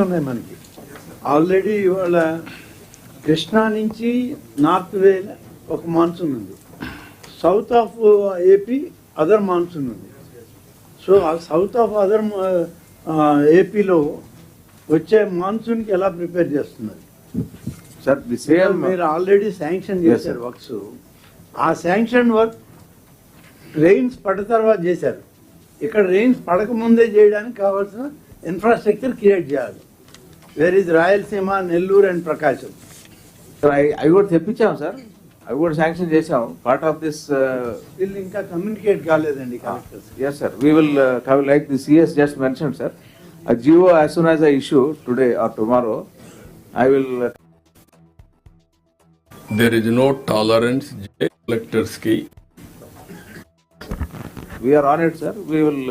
ఉన్నాయి మనకి ఆల్రెడీ. ఇవాళ కృష్ణా నుంచి నార్త్ వేల ఒక మాన్సూన్ ఉంది, south of AP other monsoon ఉంది. సో ఆ సౌత్ ఆఫ్ అదర్ ఏపీలో వచ్చే మాన్సూన్కి ఎలా ప్రిపేర్ చేస్తున్నారు సార్? మీరు ఆల్రెడీ శాంక్షన్ చేశారు వర్క్స్. ఆ శాంక్షన్ వర్క్ రెయిన్స్ పడ్డ తర్వాత చేశారు. ఇక్కడ రెయిన్స్ పడకముందే చేయడానికి కావాల్సిన ఇన్ఫ్రాస్ట్రక్చర్ క్రియేట్ చేయాలి. Where is Rayalaseema, Nellore and Prakasam. Sir అవి కూడా తెప్పించాం సార్, అవి కూడా శాంక్షన్ చేసాం. పార్ట్ ఆఫ్ దిస్ వీళ్ళు ఇంకా కమ్యూనికేట్ కాలేదండి collectors. yes sir, we will like the CS just mentioned sir, a GO as soon as I issue today or tomorrow I will there is no tolerance collectors ki. We are on it sir, we will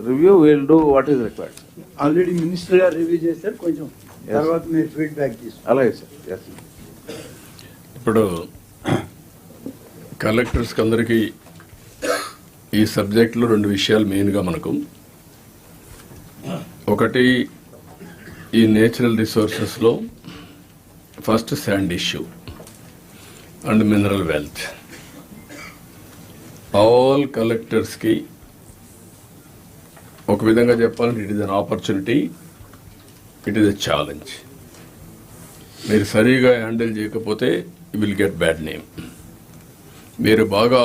review, we will do what is required. Already minister గారు review చేశారు, కొంచెం తర్వాత మీరు feedback తీసుకోండి. అలాగే sir. yes ఇప్పుడు కలెక్టర్స్కి అందరికీ ఈ సబ్జెక్ట్లో రెండు విషయాలు మెయిన్గా మనకు. ఒకటి, ఈ నేచురల్ రిసోర్సెస్లో first sand issue and mineral wealth. All కలెక్టర్స్కి ఒక విధంగా చెప్పాలంటే it is an opportunity, it is a challenge. మీరు సరిగా హ్యాండిల్ చేయకపోతే you will get bad name. మీరు బాగా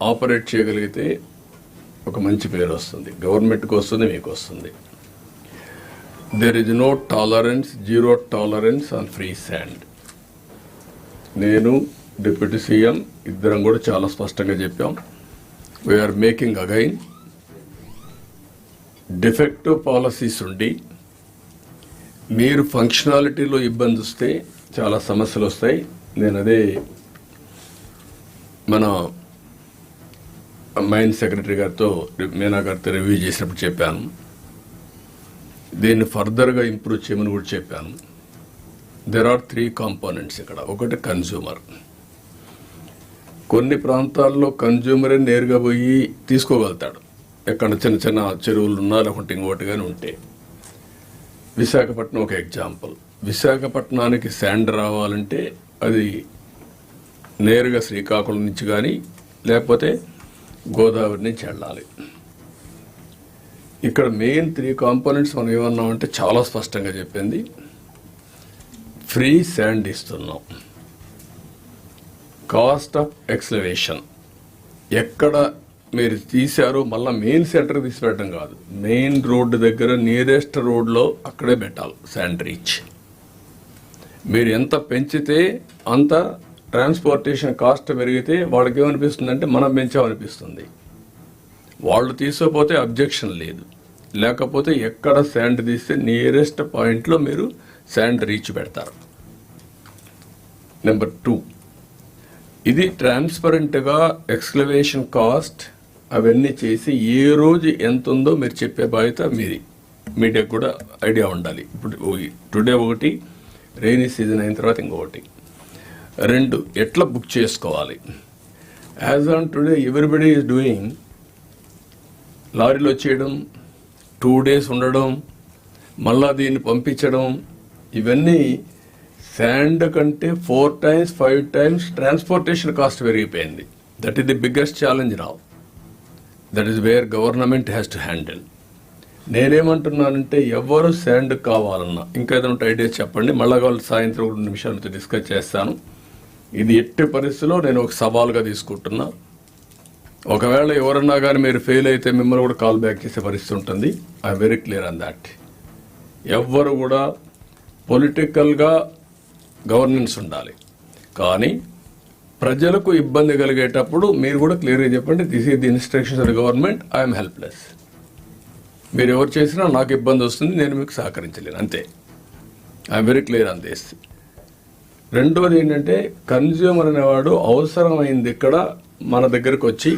ఆపరేట్ చేయగలిగితే ఒక మంచి పేరు వస్తుంది, గవర్నమెంట్కి వస్తుంది, మీకు వస్తుంది. There is no tolerance, zero tolerance on free sand. నేను డిప్యూటీ సీఎం ఇద్దరం కూడా చాలా స్పష్టంగా చెప్పాం. We are making again defective policies ఉండి మీరు ఫంక్షనాలిటీలో ఇబ్బంది వస్తే చాలా సమస్యలు వస్తాయి. నేను అదే మన మైన్ సెక్రటరీ గారితో, మీనా గారితో రివ్యూ చేసినప్పుడు చెప్పాను. దీన్ని ఫర్దర్గా ఇంప్రూవ్ చేయమని కూడా చెప్పాను. దెర్ ఆర్ 3 కాంపోనెంట్స్ ఇక్కడ. ఒకటి కన్జ్యూమర్. కొన్ని ప్రాంతాల్లో కన్జ్యూమరే నేరుగా పోయి తీసుకోగలుగుతాడు, ఎక్కడ చిన్న చిన్న చెరువులు ఉన్నా లేకుంటే ఇంకోటి కానీ ఉంటే. విశాఖపట్నం ఒక ఎగ్జాంపుల్. విశాఖపట్నానికి శాండ్ రావాలంటే అది నేరుగా శ్రీకాకుళం నుంచి కానీ లేకపోతే గోదావరి నుంచి వెళ్ళాలి. ఇక్కడ మెయిన్ 3 కాంపోనెంట్స్ మనం ఏమన్నామంటే చాలా స్పష్టంగా చెప్పింది. ఫ్రీ శాండ్ ఇస్తున్నాం. కాస్ట్ ఆఫ్ ఎక్స్లవేషన్ ఎక్కడ మీరు తీశారో మళ్ళీ మెయిన్ సెంటర్కి తీసిపెట్టడం కాదు, మెయిన్ రోడ్డు దగ్గర నియరెస్ట్ రోడ్లో అక్కడే పెట్టాలి శాండ్ రీచ్. మీరు ఎంత పెంచితే అంత ట్రాన్స్పోర్టేషన్ కాస్ట్ పెరిగితే వాళ్ళకి ఏమనిపిస్తుందంటే మనం పెంచామనిపిస్తుంది. వాళ్ళు తీసుకోపోతే అబ్జెక్షన్ లేదు, లేకపోతే ఎక్కడ శాండ్ తీస్తే నియరెస్ట్ పాయింట్లో మీరు శాండ్ రీచ్ పెడతారు. నెంబర్ 2, ఇది ట్రాన్స్పరెంట్గా ఎక్స్క్లవేషన్ కాస్ట్ అవన్నీ చేసి ఏ రోజు ఎంత ఉందో మీరు చెప్పే బాధ్యత మీది. మీడియాకు కూడా ఐడియా ఉండాలి. ఇప్పుడు టుడే ఒకటి, రెయినీ సీజన్ అయిన తర్వాత ఇంకొకటి. 2, ఎట్లా బుక్ చేసుకోవాలి. As on today everybody is doing లారీలో వచ్చేయడం, 2 days ఉండడం, మళ్ళా దీన్ని పంపించడం. ఇవన్నీ శాండ్ కంటే 4 times 5 times ట్రాన్స్పోర్టేషన్ కాస్ట్ పెరిగిపోయింది. That is the biggest challenge now. That is where government has to handle. నేనేమంటున్నానంటే ఎవరు శాండ్ కావాలన్నా ఇంకా ఏదైనా ఐడియాస్ చెప్పండి, మళ్ళా వాళ్ళు సాయంత్రం 2 నిమిషాలతో డిస్కస్ చేస్తాను. ఇది ఎట్టి పరిస్థితిలో నేను ఒక సవాల్గా తీసుకుంటున్నా. ఒకవేళ ఎవరన్నా కానీ మీరు ఫెయిల్ అయితే మిమ్మల్ని కూడా కాల్ బ్యాక్ చేసే పరిస్థితి ఉంటుంది. I'm very clear on that. ఎవ్వరు కూడా పొలిటికల్గా గవర్నెన్స్ ఉండాలి, కానీ ప్రజలకు ఇబ్బంది కలిగేటప్పుడు మీరు కూడా క్లియర్గా చెప్పండి, this is the instructions of the government, I'm helpless. మీరు ఎవరు చేసినా నాకు ఇబ్బంది వస్తుంది, నేను మీకు సహకరించలేను, అంతే. I'm very clear on this. రెండోది ఏంటంటే కన్జ్యూమర్ అనేవాడు అవసరమైంది ఇక్కడ మన దగ్గరకు వచ్చి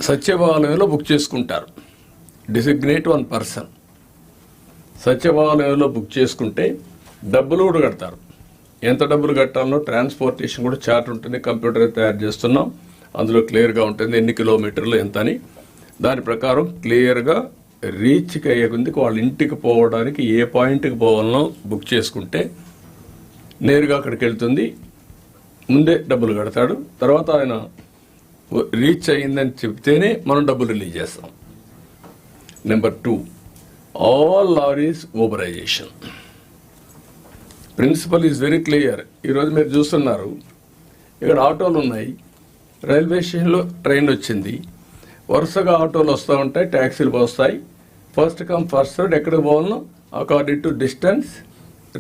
సచివాలయంలో బుక్ చేసుకుంటారు. డిసిగ్నేట్ 1 person సచివాలయంలో బుక్ చేసుకుంటే డబ్బులు కూడా కడతారు. ఎంత డబ్బులు కట్టాలనో ట్రాన్స్పోర్టేషన్ కూడా చార్ట్ ఉంటుంది, కంప్యూటర్ తయారు చేస్తున్నాం, అందులో క్లియర్గా ఉంటుంది ఎన్ని కిలోమీటర్లు ఎంత అని. దాని ప్రకారం క్లియర్గా రీచ్కి అయ్యే కొద్దికి వాళ్ళ ఇంటికి పోవడానికి ఏ పాయింట్కి పోవాలనో బుక్ చేసుకుంటే నేరుగా అక్కడికి వెళ్తుంది. ముందే డబ్బులు కడతాడు. తర్వాత ఆయన రీచ్ అయ్యిందని చెప్తేనే మనం డబ్బులు రిలీజ్ చేస్తాం. Number 2, all lorries Uberisation. Principle is very clear. ఈరోజు మీరు చూస్తున్నారు, ఇక్కడ ఆటోలు ఉన్నాయి, రైల్వే స్టేషన్లో ట్రైన్ వచ్చింది, వరుసగా ఆటోలు వస్తూ ఉంటాయి, ట్యాక్సీలు వస్తాయి. ఫస్ట్ కమ్ ఫస్ట్ సర్వ్, ఎక్కడికి పోవాలనో అకార్డింగ్ టు డిస్టెన్స్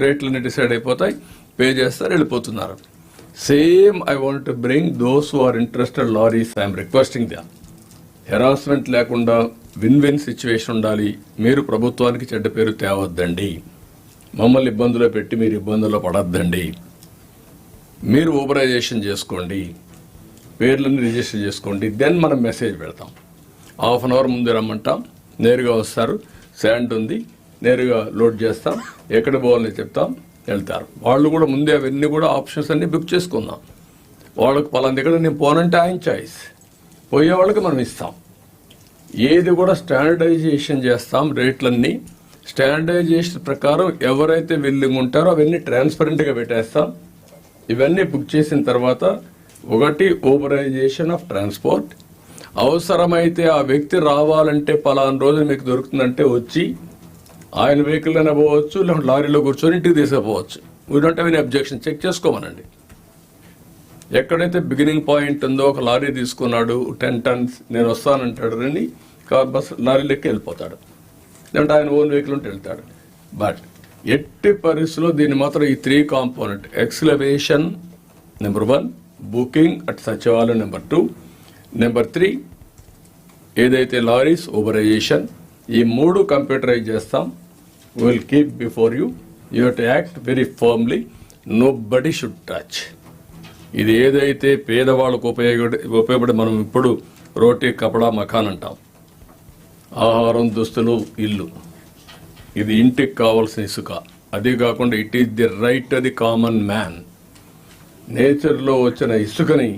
రేట్లన్నీ డిసైడ్ అయిపోతాయి, పే చేస్తారు, వెళ్ళిపోతున్నారు. Same I want to bring those who are interested lorries. I'm requesting the harassment లేకుండా విన్ విన్ సిచ్యువేషన్ ఉండాలి. మీరు ప్రభుత్వానికి చెడ్డ పేరు తేవద్దండి, మమ్మల్ని ఇబ్బందులో పెట్టి మీరు ఇబ్బందుల్లో పడద్దండి. మీరు ఊబరైజేషన్ చేసుకోండి, పేర్లను రిజిస్టర్ చేసుకోండి. దెన్ మనం మెసేజ్ పెడతాం. హాఫ్ అన్ అవర్ ముందు రమ్మంటాం, నేరుగా వస్తారు, శాండ్ ఉంది, నేరుగా లోడ్ చేస్తాం, ఎక్కడ పోవాలని చెప్తాం, వెళ్తారు. వాళ్ళు కూడా ముందే అవన్నీ కూడా ఆప్షన్స్ అన్నీ బుక్ చేసుకుందాం. వాళ్ళకి పలానా దగ్గర నేను పోనంటే ఆయన చాయిస్, పోయే వాళ్ళకి మనం ఇస్తాం. ఏది కూడా స్టాండర్డైజేషన్ చేస్తాం. రేట్లన్నీ స్టాండర్డైజేషన్ ప్రకారం ఎవరైతే విల్లింగ్ ఉంటారో అవన్నీ ట్రాన్స్పరెంట్గా పెట్టేస్తాం. ఇవన్నీ బుక్ చేసిన తర్వాత 1 ఊబరైజేషన్ ఆఫ్ ట్రాన్స్పోర్ట్. అవసరమైతే ఆ వ్యక్తి రావాలంటే పలానా రోజు మీకు దొరుకుతుందంటే వచ్చి ఆయన వెహికల్ అయినా పోవచ్చు, లేకుంటే లారీలో కూర్చొని ఇంటికి తీసుకుపోవచ్చు. We don't have any objection. Check చేసుకోమనండి. ఎక్కడైతే బిగినింగ్ పాయింట్ ఉందో, ఒక లారీ తీసుకున్నాడు 10 tons, నేను వస్తానంటాడు, రండి బస్ లారీలెక్కి వెళ్ళిపోతాడు, లేదంటే ఆయన ఓన్ వెహికల్ ఉంటే వెళ్తాడు. బట్ ఎట్టి పరిస్థితుల్లో దీన్ని మాత్రం ఈ 3 component excavation number 1, booking at Sachivalayam number 2, number 3 ఏదైతే లారీస్ ఊబరైజేషన్, ఈ 3 కంప్యూటరైజ్ చేస్తాం. Will keep before you. You have to act very firmly. Nobody should touch. ఇది ఏదైతే పేదవాళ్ళకు ఉపయోగపడి మనం ఇప్పుడు రోటీ, కపడా, మకాన్ అంటాం, ఆహారం, దుస్తులు, ఇల్లు, ఇది ఇంటికి కావాల్సిన ఇసుక. అదే కాకుండా it is the right the common man. నేచర్లో వచ్చిన ఇసుకని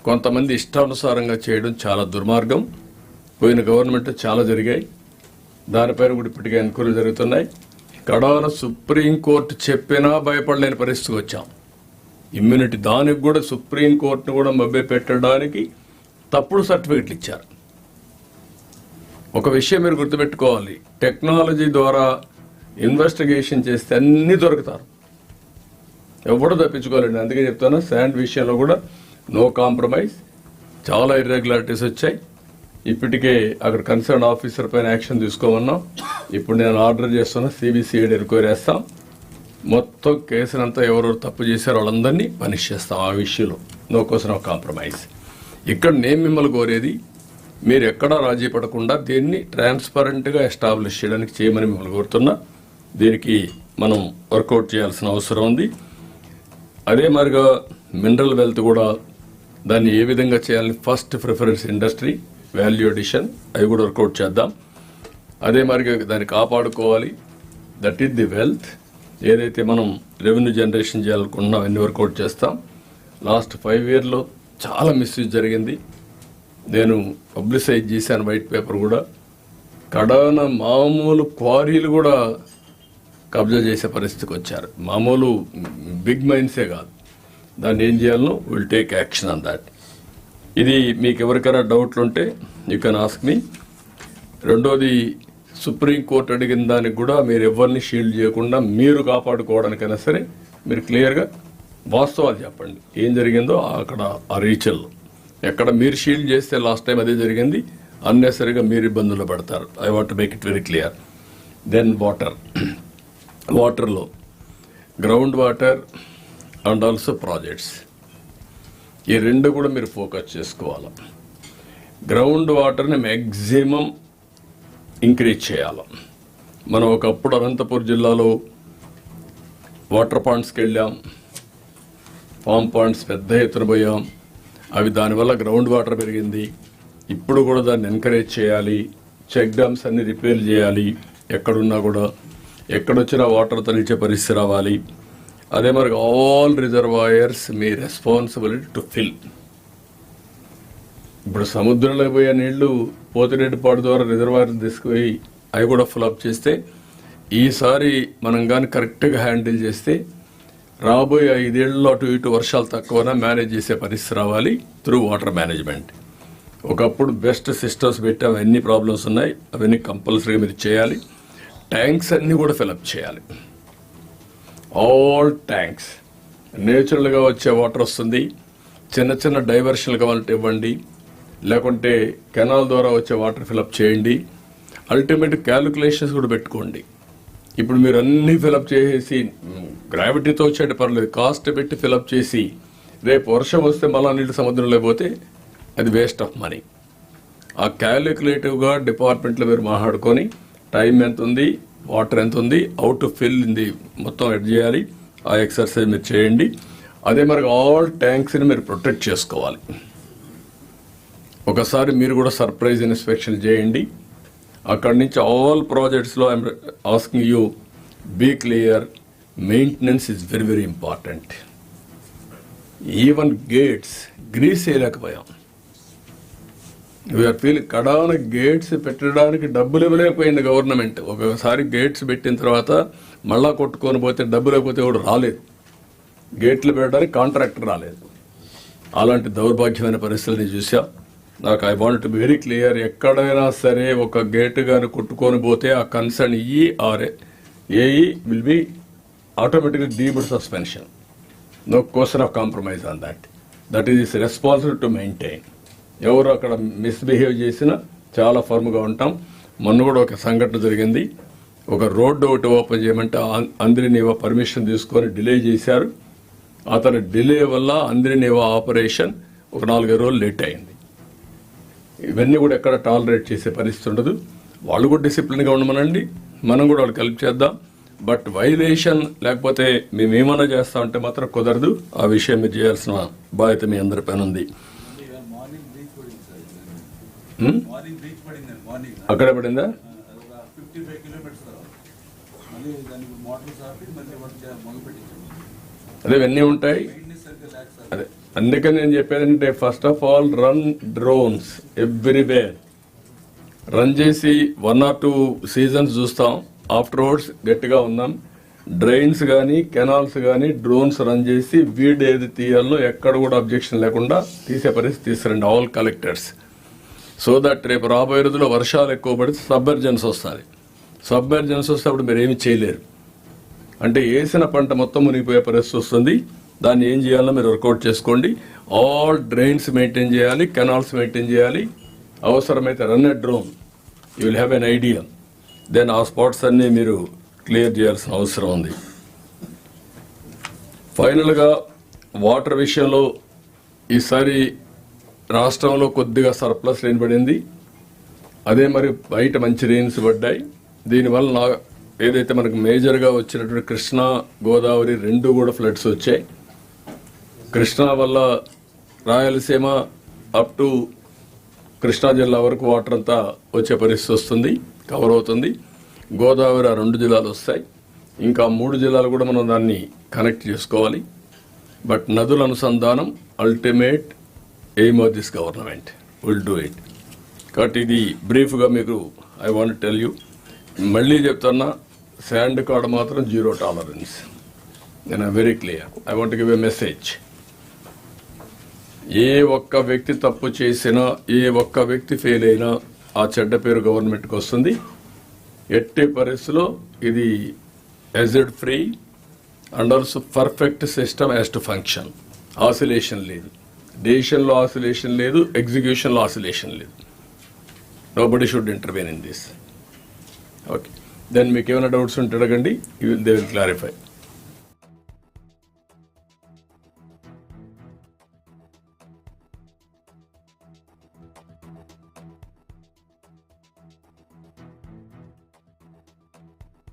కొంతమంది ఇష్టానుసారంగా చేయడం చాలా దుర్మార్గం. పోయిన గవర్నమెంట్ చాలా జరిగాయి, దానిపైన కూడా ఇప్పటికే ఎంక్వైరీలు జరుగుతున్నాయి. కడాన సుప్రీంకోర్టు చెప్పినా భయపడలేని పరిస్థితికి వచ్చాం. ఇమ్యూనిటీ, దానికి కూడా సుప్రీంకోర్టును కూడా మభ్య పెట్టడానికి తప్పుడు సర్టిఫికెట్లు ఇచ్చారు. ఒక విషయం మీరు గుర్తుపెట్టుకోవాలి, టెక్నాలజీ ద్వారా ఇన్వెస్టిగేషన్ చేస్తే అన్నీ దొరుకుతారు, ఎవడో తప్పించుకోవాలండి. అందుకే చెప్తాను, శాండ్ విషయంలో కూడా నో కాంప్రమైజ్. చాలా ఇర్రెగ్యులారిటీస్ వచ్చాయి. ఇప్పటికే అక్కడ కన్సర్న్ ఆఫీసర్ పైన యాక్షన్ తీసుకోమన్నాం. ఇప్పుడు నేను ఆర్డర్ చేస్తున్నా, సిబిసిఐడి ఎంక్వైరీ చేస్తాం. మొత్తం కేసునంతా ఎవరెవరు తప్పు చేశారో వాళ్ళందరినీ పనిష్ చేస్తాం. ఆ విషయంలో నో క్వశ్చన్ ఆఫ్ కాంప్రమైజ్. ఇక్కడ నేను మిమ్మల్ని కోరేది, మీరు ఎక్కడా రాజీ పడకుండా దీన్ని ట్రాన్స్పరెంట్గా ఎస్టాబ్లిష్ చేయమని మిమ్మల్ని కోరుతున్నా. దీనికి మనం వర్కౌట్ చేయాల్సిన అవసరం ఉంది. అదే మరిగా మినరల్ వెల్త్ కూడా దాన్ని ఏ విధంగా చేయాలని first preference industry, value addition, అవి కూడా వర్కౌట్ చేద్దాం. అదే మరిగా దాన్ని కాపాడుకోవాలి. That is the wealth. ఏదైతే మనం రెవెన్యూ జనరేషన్ చేయాలనుకుంటున్నాం అన్ని వర్కౌట్ చేస్తాం. లాస్ట్ 5 yearsలో చాలా మిస్యూజ్ జరిగింది. నేను పబ్లిసైజ్ చేశాను వైట్ పేపర్ కూడా. కడాన మామూలు క్వారీలు కూడా కబ్జా చేసే పరిస్థితికి వచ్చారు. మామూలు బిగ్ మైన్సే కాదు. దాన్ని ఏం చేయాలనో will take action on that. ఇది మీకు ఎవరికైనా డౌట్లు ఉంటే యూ కెన్ ఆస్క్ మీ. రెండోది, సుప్రీంకోర్టు అడిగిన దానికి కూడా మీరు ఎవరిని షీల్డ్ చేయకుండా మీరు కాపాడుకోవడానికైనా సరే మీరు క్లియర్గా వాస్తవాలు చెప్పండి. ఏం జరిగిందో అక్కడ ఆ రీచల్లో ఎక్కడ మీరు షీల్డ్ చేస్తే లాస్ట్ టైం అదే జరిగింది, అన్నెసరిగా మీరు ఇబ్బందుల్లో పడతారు. I want to make it very clear. Then వాటర్లో ground water and also projects, ఈ 2 కూడా మీరు ఫోకస్ చేసుకోవాలి. గ్రౌండ్ వాటర్ని మ్యాక్సిమం ఇంక్రీజ్ చేయాలి. మనం ఒకప్పుడు అనంతపురం జిల్లాలో వాటర్ పాయింట్స్కి వెళ్ళాం, ఫామ్ పాయింట్స్ పెద్ద ఎత్తున పోయాం. అవి దానివల్ల గ్రౌండ్ వాటర్ పెరిగింది. ఇప్పుడు కూడా దాన్ని ఎంకరేజ్ చేయాలి. చెక్ డ్యామ్స్ అన్ని రిపేర్ చేయాలి. ఎక్కడున్నా కూడా ఎక్కడొచ్చినా వాటర్ తనిచ్చే పరిస్థితి రావాలి. అదే మరి all reservoirs me responsibility to fill. ఇప్పుడు సముద్రంలో పోయే నీళ్లు పోతిరెడ్డిపాడు ద్వారా రిజర్వాయర్ తీసుకుపోయి అవి కూడా ఫుల్అప్ చేస్తే, ఈసారి మనం కానీ కరెక్ట్గా హ్యాండిల్ చేస్తే రాబోయే 5 ఏళ్ళలో అటు ఇటు వర్షాలు తక్కువనా మేనేజ్ చేసే పరిస్థితి రావాలి త్రూ వాటర్ మేనేజ్మెంట్. ఒకప్పుడు బెస్ట్ సిస్టమ్స్ పెట్టాం, ఎన్ని ప్రాబ్లమ్స్ ఉన్నాయి అవన్నీ కంపల్సరీగా మీరు చేయాలి. ట్యాంక్స్ అన్నీ కూడా ఫిలప్ చేయాలి. ఆల్ ట్యాంక్స్ నేచురల్గా వచ్చే వాటర్ వస్తుంది. చిన్న చిన్న డైవర్షన్లు కావాలంటే ఇవ్వండి, లేకుంటే కెనాల్ ద్వారా వచ్చే వాటర్ ఫిలప్ చేయండి. అల్టిమేట్ క్యాలిక్యులేషన్స్ కూడా పెట్టుకోండి. ఇప్పుడు మీరు అన్నీ ఫిలప్ చేసేసి గ్రావిటీతో వచ్చేటి పర్లేదు, కాస్ట్ పెట్టి ఫిలప్ చేసి రేపు వర్షం వస్తే మళ్ళా నీళ్ళు సముద్రంలో పోతే అది వేస్ట్ ఆఫ్ మనీ. ఆ క్యాలిక్యులేటివ్గా డిపార్ట్మెంట్లో మీరు మాట్లాడుకొని టైం ఎంత ఉంది, వాటర్ ఎంత ఉంది, హౌ టు ఫిల్ ఇది మొత్తం ఎడ్ చేయాలి. ఆ ఎక్సర్సైజ్ మీరు చేయండి. అదే మరి ఆల్ ట్యాంక్స్ని మీరు ప్రొటెక్ట్ చేసుకోవాలి. ఒకసారి మీరు కూడా సర్ప్రైజ్ ఇన్స్పెక్షన్ చేయండి. అక్కడి నుంచి ఆల్ ప్రాజెక్ట్స్లో I'm asking you be clear, maintenance is very very important. Even gates grease వేయలేకపోయాం. వీఆర్ ఫీల్ కడాన గేట్స్ పెట్టడానికి డబ్బులు ఇవ్వలేకపోయింది గవర్నమెంట్. ఒకసారి గేట్స్ పెట్టిన తర్వాత మళ్ళా కొట్టుకొని పోతే డబ్బులు లేకపోతే కూడా రాలేదు. గేట్లు పెట్టడానికి కాంట్రాక్టర్ రాలేదు. అలాంటి దౌర్భాగ్యమైన పరిస్థితులని చూసా. నాకు I want to be very clear, ఎక్కడైనా సరే ఒక గేటు కానీ కొట్టుకొని పోతే ఆ concern AE will be automatically deemed suspension. No question of compromise on that is responsible to maintain. ఎవరు అక్కడ మిస్బిహేవ్ చేసినా చాలా ఫర్మ్గా ఉంటాం. మొన్న కూడా ఒక సంఘటన జరిగింది. ఒక రోడ్డు ఒకటి ఓపెన్ చేయమంటే అంద్రినీవా పర్మిషన్ తీసుకొని డిలే చేశారు. అతని డిలే వల్ల అంద్రినీవా ఆపరేషన్ ఒక 4-5 రోజులు లేట్ అయింది. ఇవన్నీ కూడా ఎక్కడ టాలరేట్ చేసే పరిస్థితి ఉండదు. వాళ్ళు కూడా డిసిప్లిన్గా ఉండమనండి, మనం కూడా వాళ్ళకి హెల్ప్ చేద్దాం. బట్ వైలేషన్ లేకపోతే మేమేమన్నా చేస్తామంటే మాత్రం కుదరదు. ఆ విషయం మీరు చేయాల్సిన బాధ్యత మీ అందరి పైన ఉంది. అక్కడే పడిందా? అదే ఇవన్నీ ఉంటాయి. అదే అందుకని నేను చెప్పేదంటే first of all run drones everywhere. Run చేసి 1 or 2 సీజన్స్ చూస్తాం. ఆఫ్టర్వర్డ్స్ గట్టిగా ఉన్నాం. డ్రైన్స్ కానీ కెనాల్స్ కానీ డ్రోన్స్ రన్ చేసి వీడ్ ఏది తీయాలో ఎక్కడ కూడా అబ్జెక్షన్ లేకుండా తీసే పరిస్థితి తీసుకురండి ఆల్ కలెక్టర్స్. సో దట్ రేపు రాబోయే రోజుల్లో వర్షాలు ఎక్కువ పడితే సబ్మెర్జెన్స్ వస్తుంది. సబ్మెర్జెన్స్ వస్తే అప్పుడు మీరు ఏమి చేయలేరు. అంటే వేసిన పంట మొత్తం మునిగిపోయే పరిస్థితి వస్తుంది. దాన్ని ఏం చేయాలో మీరు వర్కౌట్ చేసుకోండి. ఆల్ డ్రైన్స్ మెయింటైన్ చేయాలి, కెనాల్స్ మెయింటైన్ చేయాలి. అవసరమైతే run a drone, you will have an idea. Then ఆ స్పాట్స్ అన్నీ మీరు క్లియర్ చేయాల్సిన అవసరం ఉంది. ఫైనల్గా వాటర్ విషయంలో ఈసారి రాష్ట్రంలో కొద్దిగా సర్ప్లస్ రెయిన్ పడింది. అదే మరి బయట మంచి రెయిన్స్ పడ్డాయి. దీనివల్ల ఏదైతే మనకు మేజర్గా వచ్చినటువంటి కృష్ణా గోదావరి 2 కూడా ఫ్లడ్స్ వచ్చాయి. కృష్ణా వల్ల రాయలసీమ అప్ టు కృష్ణా జిల్లా వరకు వాటర్ అంతా వచ్చే పరిస్థితి వస్తుంది, కవర్ అవుతుంది. గోదావరి 2 జిల్లాలు వస్తాయి. ఇంకా 3 జిల్లాలు కూడా మనం దాన్ని కనెక్ట్ చేసుకోవాలి. బట్ నదుల అనుసంధానం ultimate aim of this government, will do it. కాబట్టి ఇది బ్రీఫ్గా మీకు ఐ వాంట్ టెల్ యూ. మళ్ళీ చెప్తున్నా, శాండ్ కార్డ్ మాత్రం 0 టాలరెన్స్. నేను very clear. I want give a message. ఏ ఒక్క వ్యక్తి తప్పు చేసినా, ఏ ఒక్క వ్యక్తి ఫెయిల్ అయినా ఆ చెడ్డ పేరు గవర్నమెంట్కి వస్తుంది. ఎట్టి పరిస్థితిలో ఇది ఎజెడ్ free and also perfect system has to function. Oscillation లేదు, డెసిషన్లో ఆసిలేషన్ లేదు, ఎగ్జిక్యూషన్లో ఆసిలేషన్ లేదు. Nobody should intervene in this. Okay, then మీకు ఏమైనా డౌట్స్ ఉంటే అడగండి, దే విల్ క్లారిఫై.